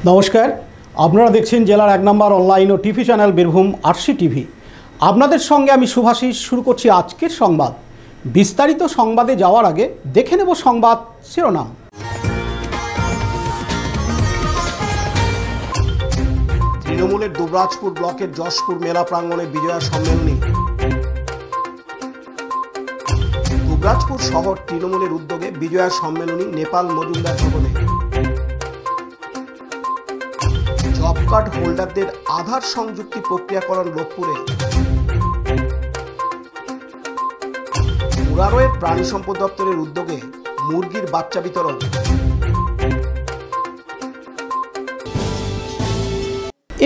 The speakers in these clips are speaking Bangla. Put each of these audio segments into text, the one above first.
নমস্কার, আপনারা দেখছেন জেলার 1 নম্বর অনলাইন ও TV channel Birbhum RC TV. আপনাদের সঙ্গে আমি শুভাশিস। শুরু করছি আজকের সংবাদ। বিস্তারিত সংবাদে যাওয়ার আগে দেখে নেব সংবাদ শিরোনাম। তৃণমূলের দুবরাজপুর ব্লকের যশপুর মেলা প্রাঙ্গণে বিজয়া সম্মেলনী। দুবরাজপুর শহর তৃণমূলের উদ্যোগে বিজয়া সম্মেলনী নেপাল মজুমদার ভবনে। জব কার্ড হোল্ডারদের আধার সংযুক্তি প্রক্রিয়াকরণ লোকপুরে। মুরারোয়ের প্রাণী সম্পদ দপ্তরের উদ্যোগে মুরগির বাচ্চা বিতরণ।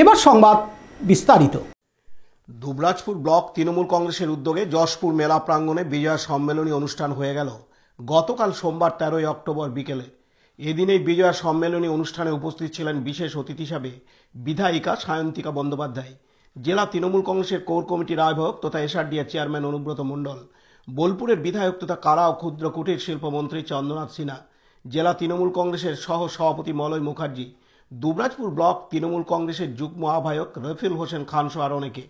এবার সংবাদ বিস্তারিত। দুবরাজপুর ব্লক তৃণমূল কংগ্রেসের উদ্যোগে যশপুর মেলা প্রাঙ্গণে বিজয়া সম্মেলনী অনুষ্ঠান হয়ে গেল গতকাল সোমবার 13 অক্টোবর বিকেলে। এদিন এই বিজয়া সম্মেলনী অনুষ্ঠানে উপস্থিত ছিলেন বিশেষ অতিথি হিসাবে বিধায়িকা সায়ন্তিকা বন্দ্যোপাধ্যায়, জেলা তৃণমূল কংগ্রেসের কোর কমিটির আহ্বায়ক তথা এসআরডিএর চেয়ারম্যান অনুব্রত মণ্ডল, বোলপুরের বিধায়ক তথা কারা ও ক্ষুদ্র কুটির শিল্প মন্ত্রী চন্দ্রনাথ সিনহা, জেলা তৃণমূল কংগ্রেসের সহ সভাপতি মলয় মুখার্জি, দুবরাজপুর ব্লক তৃণমূল কংগ্রেসের যুগ্ম আহ্বায়ক রফিল হোসেন খান সহ আর অনেকে।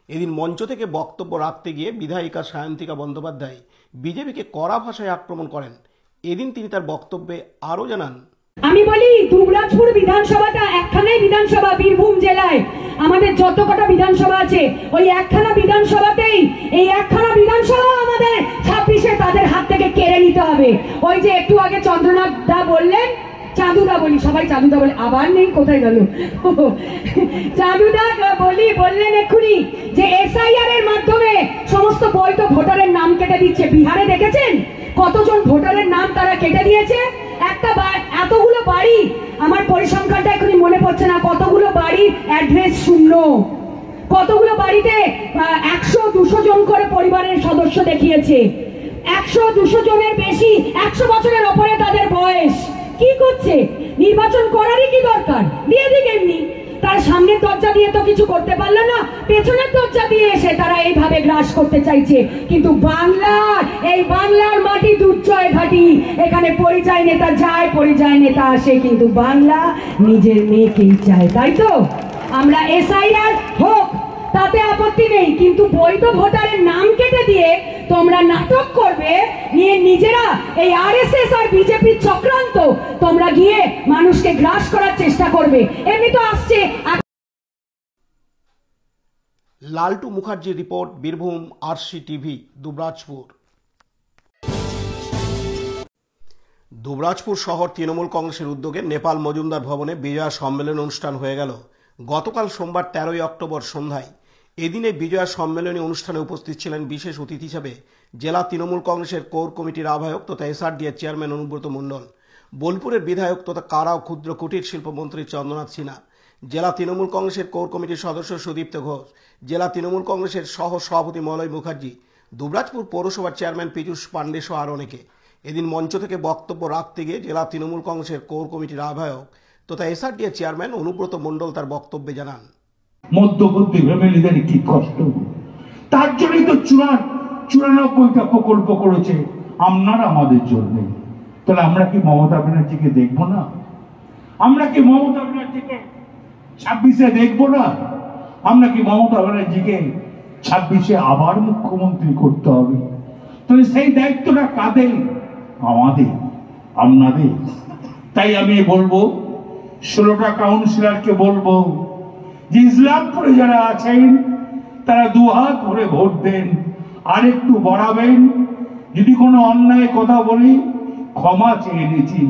এদিন মঞ্চ থেকে বক্তব্য রাখতে গিয়ে বিধায়িকা সায়ন্তিকা বন্দ্যোপাধ্যায় বিজেপিকে কড়া ভাষায় আক্রমণ করেন। এদিন তিনি তার বক্তব্যে আরো জানান, আমি বলি দুবরাজপুর বিধানসভাটা একখানাই বিধানসভা বীরভূম জেলায়। আমাদের যত কটা বিধানসভা আছে ওই একখানা বিধানসভাতেই এই একখানা বিধানসভা আমাদের 26-এ তাদের হাত থেকে কেড়ে নিতে হবে। ওই যে একটু আগে চন্দ্রনাথ দা বললেন, চাঁদুদা বলি, সবাই চাঁদুদা বলে, আবার নেই, কোথায় গেল চাঁদুদা বললেন এক্ষুনি যে এসআইআর এর মাধ্যমে সমস্ত বৈধ ভোটারের নাম কেটে দিচ্ছে। বিহারে দেখেছেন কতজন ভোটারের নাম তারা কেটে দিয়েছে? এতগুলো বাড়ি, আমার পরিসংখ্যানটা এখনই মনে পড়ছে না, কতগুলো বাড়ির অ্যাড্রেস শূন্য, কতগুলো বাড়িতে 100-200 জন করে পরিবারের সদস্য দেখিয়েছে। 100-200 জনের বেশি, 100 বছরের ওপরে তাদের বয়স। কি করছে? নির্বাচন করারই কি দরকার? দিয়ে দিক এমনি। তার সামনের দরজা দিয়ে তো কিছু করতে পারলো না, পেছনের দরজা দিয়ে এসে তারা এইভাবে গ্রাস করতে চাইছে। কিন্তু বাংলার মাটি দুর্জয় ঘাটি, এখানে পরিযায়ী নেতা যায়, পরিযায়ী নেতা আসে, কিন্তু বাংলা নিজের মেয়েকেই চায়। তাই তো আমরা এসআইআর হোক তাতে আপত্তি নেই, কিন্তু বৈধ ভোটারের নাম কেটে দিয়ে তোমরা নাটক করবে নিয়ে নিজেরা এই আরএসএস আর বিজেপির চক্রান্ত, তোমরা গিয়ে মানুষকে গ্রাস করার চেষ্টা করবে। এমনি তো আসছে। Laltu Mukherjee report, Birbhum RC TV, Dubrajpur. Dubrajpur শহর তৃণমূল কংগ্রেসের উদ্যোগে নেপাল মজুমদার ভবনে বিজয়া সম্মেলন অনুষ্ঠান হয়ে গেল গতকাল সোমবার 13 অক্টোবর সন্ধ্যায়। এদিনে বিজয়া সম্মেলনী অনুষ্ঠানে উপস্থিত ছিলেন বিশেষ অতিথি হিসাবে জেলা তৃণমূল কংগ্রেসের কোর কমিটির আহ্বায়ক তথা এসআরডিএর চেয়ারম্যান অনুব্রত মণ্ডল, বোলপুরের বিধায়ক তথা কারা ও ক্ষুদ্র কুটির শিল্প মন্ত্রী চন্দ্রনাথ সিনহা, জেলা তৃণমূল কংগ্রেসের কোর কমিটির সদস্য সুদীপ্ত ঘোষ, জেলা তৃণমূল কংগ্রেসের সহ সভাপতি মলয় মুখার্জি, দুবরাজপুর পৌরসভার চেয়ারম্যান পীযূষ পাণ্ডে সহ আর অনেকে। এদিন মঞ্চ থেকে বক্তব্য রাখতে গিয়ে জেলা তৃণমূল কংগ্রেসের কোর কমিটির আহ্বায়ক তথা এসআরডিএর চেয়ারম্যান অনুব্রত মণ্ডল তার বক্তব্যে জানান, মধ্যবর্তী ফ্যামিলিদের কি কষ্ট, তার জন্যই তো 94টা প্রকল্প করেছে আপনারা আমাদের জন্য। তাহলে আমরা কি মমতা ব্যানার্জিকে দেখবো না? আমরা কি মমতা ব্যানার্জিকে 26-এ দেখবো না? আমরা কি মমতা ব্যানার্জিকে 26-এ আবার মুখ্যমন্ত্রী করতে হবে? তাহলে সেই দায়িত্বটা কাদের? আমাদের, আপনাদের। তাই আমি বলবো 16টা কাউন্সিলরকে বলবো যে ইসলামপুরে যারা আছেন তারা দুহাত ভরে ভোট দেন, আর একটু বাড়াবেন। যদি কোনো অন্যায় কথা বলি ক্ষমা চেয়ে নিচ্ছি।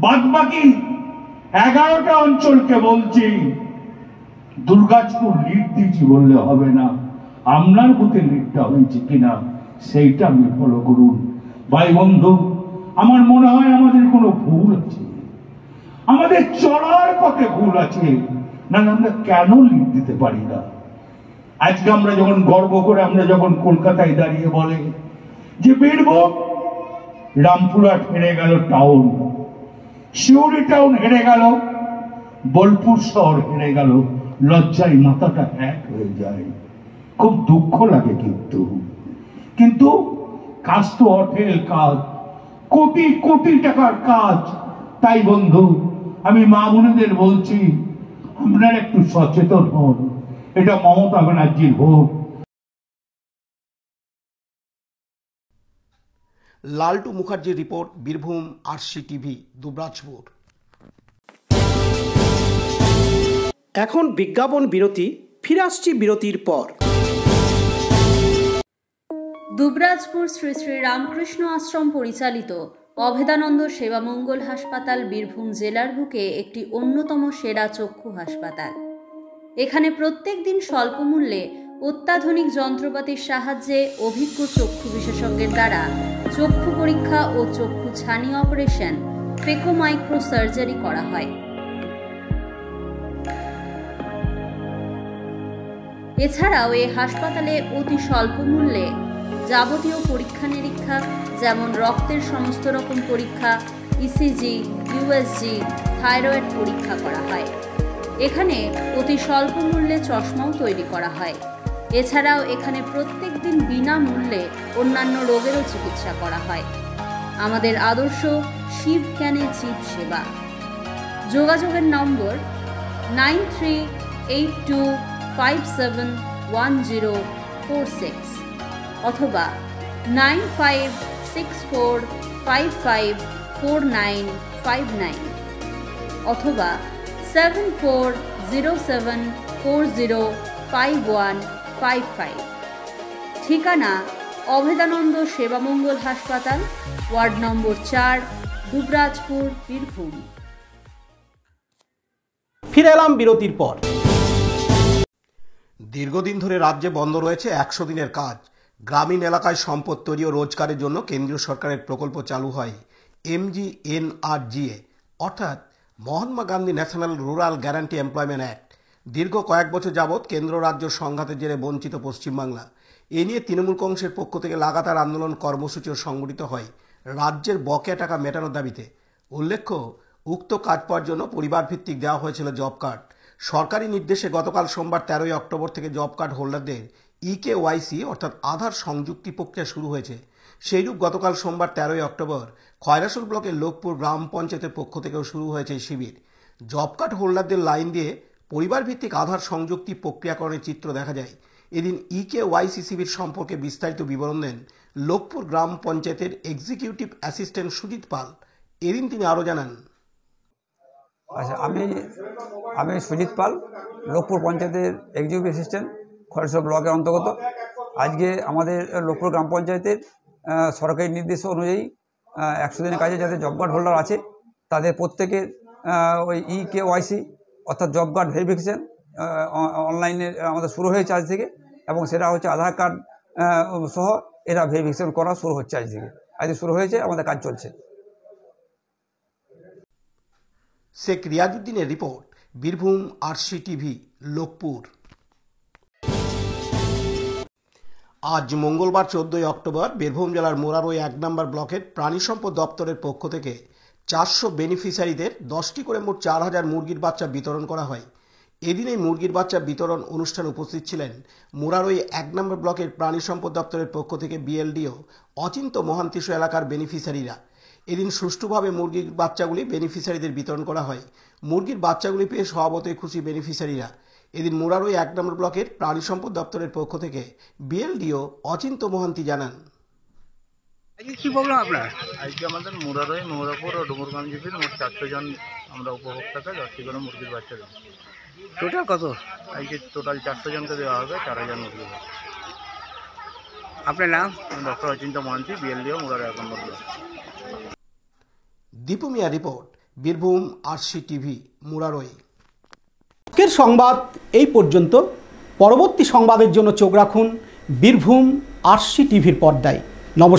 বাদ বাকি 11টা অঞ্চলকে বলছি দুর্গাজপুর লিড দিচ্ছি বললে হবে না, আপনার বুথে লিডটা হয়েছে কিনা সেইটা আপনি ফলো করুন। ভাই বন্ধু, আমার মনে হয় আমাদের কোনো ভুল আছে, আমাদের চলার পথে ভুল আছে, না আমরা কেন লিড দিতে পারি না? আজকে আমরা যখন গর্ব করে আমরা যখন কলকাতায় দাঁড়িয়ে বলে যে বীরভূম, রামপুরহাট হেরে গেল টাউন, শিউরি টাউন হেরে গেল, বোলপুর শহর হেরে গেল, লজ্জায় মাথাটা এক হয়ে যায়, খুব দুঃখ লাগে। কিন্তু কাজ তো অঢেল কাজ, কোটি কোটি টাকার কাজ। তাই বন্ধু, আমি মা বোনেদের বলছি, আপনারা একটু সচেতন হন, এটা মমতা ব্যানার্জির ভোট। লালটু মুখার্জির report, Birbhum RC TV, Dubrajpur. এখন বিজ্ঞাপন বিরতি, ফিরে আসছি বিরতির পর। দুবরাজপুর শ্রী শ্রী রামকৃষ্ণ আশ্রম পরিচালিত অভেদানন্দ সেবা মঙ্গল হাসপাতাল বীরভূম জেলার বুকে একটি অন্যতম সেরা চক্ষু হাসপাতাল। এখানে প্রত্যেক দিন স্বল্প মূল্যে অত্যাধুনিক যন্ত্রপাতির সাহায্যে অভিজ্ঞ চক্ষু বিশেষজ্ঞের দ্বারা চক্ষু পরীক্ষা ও চক্ষু ছানি অপারেশন, ফেকো মাইক্রো সার্জারি করা হয়। এছাড়াও এই হাসপাতালে অতি স্বল্প মূল্যে যাবতীয় পরীক্ষা নিরীক্ষা, যেমন রক্তের সমস্ত রকম পরীক্ষা, ইসিজি, ইউএসজি, থাইরয়েড পরীক্ষা করা হয়। এখানে অতি স্বল্প মূল্যে চশমাও তৈরি করা হয়। এছাড়াও এখানে প্রত্যেক দিন বিনামূল্যে অন্যান্য রোগেরও চিকিৎসা করা হয়। আমাদের আদর্শ শিব জ্ঞানে জীব সেবা। যোগাযোগের নম্বর 9382571046 অথবা 9564554959 অথবা 7407405155। ঠিকানা অভেদানন্দ সেবামঙ্গল হাসপাতাল, ওয়ার্ড নম্বর 4, দুবরাজপুর, বীরভূম। ফিরে এলাম বিরতির পর। দীর্ঘদিন ধরে রাজ্যে বন্ধ রয়েছে 100 দিনের কাজ। গ্রামীণ এলাকায় সম্পদ তৈরি ও রোজগারের জন্য কেন্দ্রীয় সরকারের প্রকল্প চালু হয় MGNRGA, অর্থাৎ Mahatma Gandhi national rural guarantee employment act. দীর্ঘ কয়েক বছর যাবৎ কেন্দ্র রাজ্য সংঘাতের জেরে বঞ্চিত পশ্চিমবাংলা। এ নিয়ে তৃণমূল কংগ্রেসের পক্ষ থেকে লাগাতার আন্দোলন কর্মসূচিও সংগঠিত হয় রাজ্যের বকেয়া টাকা মেটানোর দাবিতে। উল্লেখ্য, উক্ত কাজ পাওয়ার জন্য পরিবার ভিত্তিক দেওয়া হয়েছিল জব কার্ড। সরকারি নির্দেশে গতকাল সোমবার 13 অক্টোবর থেকে জব কার্ড হোল্ডারদের EKYC অর্থাৎ আধার সংযুক্তি প্রক্রিয়া শুরু হয়েছে। সেইরূপ গতকাল সোমবার 13 অক্টোবর খয়রাসুল ব্লকের লোকপুর গ্রাম পঞ্চায়েতের পক্ষ থেকেও শুরু হয়েছে এই শিবির। জব কার্ড হোল্ডারদের লাইন দিয়ে পরিবার ভিত্তিক আধার সংযুক্তি প্রক্রিয়াকরণের চিত্র দেখা যায়। এদিন EKYC শিবির সম্পর্কে বিস্তারিত বিবরণ দেন লোকপুর গ্রাম পঞ্চায়েতের এক্সিকিউটিভ অ্যাসিস্ট্যান্ট সুজিত পাল। এদিন তিনি আরও জানান, আচ্ছা, আমি সুজিত পাল, লোকপুর পঞ্চায়েতের এক্সিকিউটিভ অ্যাসিস্ট্যান্ট, খয়রাসুল ব্লকের অন্তর্গত। আজকে আমাদের লোকপুর গ্রাম পঞ্চায়েতের সরকারি নির্দেশ অনুযায়ী 100 দিনের কাজে যাদের জব কার্ড হোল্ডার আছে তাদের প্রত্যেকের ওই EKYC অর্থাৎ জব কার্ড ভেরিফিকেশান অনলাইনে আমাদের শুরু হয়েছে আজ থেকে, এবং সেটা হচ্ছে আধার কার্ড সহ এরা ভেরিফিকেশান করা শুরু হচ্ছে আজ থেকে। আজ শুরু হয়েছে, আমাদের কাজ চলছে। শেখ রিয়াজউদ্দিনের report, Birbhum RC TV, Lokpur. আজ মঙ্গলবার 14 অক্টোবর বীরভূম জেলার মোরারই 1 নম্বর ব্লকের প্রাণী সম্পদ দপ্তরের পক্ষ থেকে 400 বেনিফিশিয়ারিদের 10টি করে মোট 4000 মুরগির বাচ্চা বিতরণ করা হয়। এদিন এই মুরগির বাচ্চা বিতরণ অনুষ্ঠানে উপস্থিত ছিলেন মোরারই 1 নম্বর ব্লকের প্রাণী সম্পদ দপ্তরের পক্ষ থেকে BLDO অচিন্ত মহান্তিশু এলাকার বেনিফিশিয়ারিরা। এদিন সুষ্ঠুভাবে মুরগির বাচ্চাগুলি বেনিফিশিয়ারিদের বিতরণ করা হয়। মুরগির বাচ্চাগুলি পেয়ে স্বভাবতই খুশি বেনিফিশিয়ারিরা। এদিন মোরারই 1 নম্বর ব্লকের প্রাণী সম্পদ দপ্তরের পক্ষ থেকে BLDO অচিন্ত মহান্তি জানান, কি প্রবলেম আপনার? আজকে আমাদের মোরারই, মোরাপুর ও ডুমুরগঞ্জ জিপির মোট 400 জন আমরা উপভোক্তাকে 10টি করে মুরগির বাচ্চা দেবো। টোটাল কত? আজকে টোটাল 400 জনকে দেওয়া হবে 4000 মুরগির বাচ্চা। আপনার নাম? ডক্টর অচিন্ত মহান্তি, BLDO মোরারই 1 নম্বর block. Dipu Mia report, Birbhum RC TV, Murarai. আজকের সংবাদ এই পর্যন্ত। পরবর্তী সংবাদের জন্য চোখ রাখুন বীরভূম আরসি টিভির পর্দায়। নমস্কার।